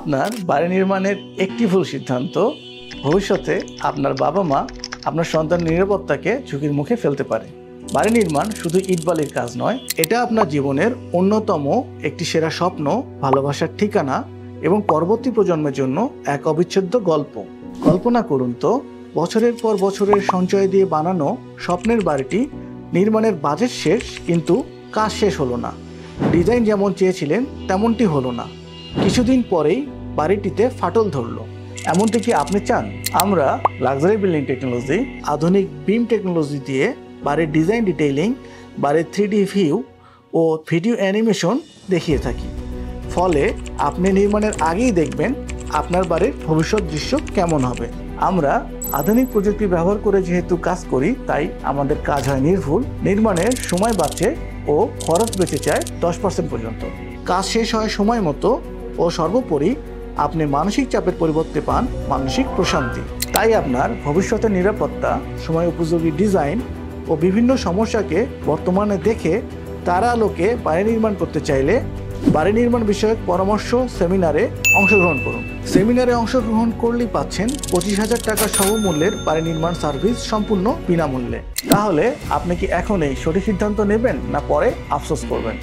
আপনার বাড়ি নির্মাণের একটি ভুল সিদ্ধান্ত ভবিষ্যতে আপনার বাবা মা আপনার সন্তানের নিরাপত্তাকে ঝুঁকির মুখে ফেলতে পারে। বাড়ি নির্মাণ শুধু ইটবালির কাজ নয়, এটা আপনার জীবনের অন্যতম একটি সেরা স্বপ্ন, ভালোবাসার ঠিকানা এবং পরবর্তী প্রজন্মের জন্য এক অবিচ্ছেদ্য গল্প। কল্পনা করুন তো, বছরের পর বছরের সঞ্চয় দিয়ে বানানো স্বপ্নের বাড়িটি নির্মাণের বাজেট শেষ, কিন্তু কাজ শেষ হলো না। ডিজাইন যেমন চেয়েছিলেন তেমনটি হলো না। কিছুদিন পরেই বাড়িটিতে ফাটল ধরলো। এমনটি কি আপনি চান? আমরা লাক্সারি বিল্ডিং টেকনোলজি, আধুনিক বিম টেকনোলজি দিয়ে বাড়ির ডিজাইন ডিটেইলিং, বাড়ির 3D ভিউ ও ভিডিও অ্যানিমেশন দেখিয়ে থাকি। ফলে আপনি নির্মাণের আগেই দেখবেন আপনার বাড়ির ভবিষ্যৎ দৃশ্য কেমন হবে। আমরা আধুনিক প্রযুক্তি ব্যবহার করে যেহেতু কাজ করি, তাই আমাদের কাজ হয় নির্ভুল, নির্মাণের সময় বাঁচে ও খরচ বেঁচে যায় 10% পর্যন্ত। কাজ শেষ হয় সময় মতো ও সর্বোপরি আপনি মানসিক চাপের পরিবর্তে পান মানসিক প্রশান্তি। তাই আপনার ভবিষ্যতের নিরাপত্তা, সময় উপযোগী ডিজাইন ও বিভিন্ন সমস্যাকে বর্তমানে দেখে তার আলোকে বাড়ি নির্মাণ করতে চাইলে বাড়ি নির্মাণ বিষয়ক পরামর্শ সেমিনারে অংশগ্রহণ করুন। সেমিনারে অংশগ্রহণ করলেই পাচ্ছেন 25,000 টাকা সমমূল্যের বাড়ি নির্মাণ সার্ভিস সম্পূর্ণ বিনামূল্যে। তাহলে আপনি কি এখন এই সঠিক সিদ্ধান্ত নেবেন, না পরে আফসোস করবেন?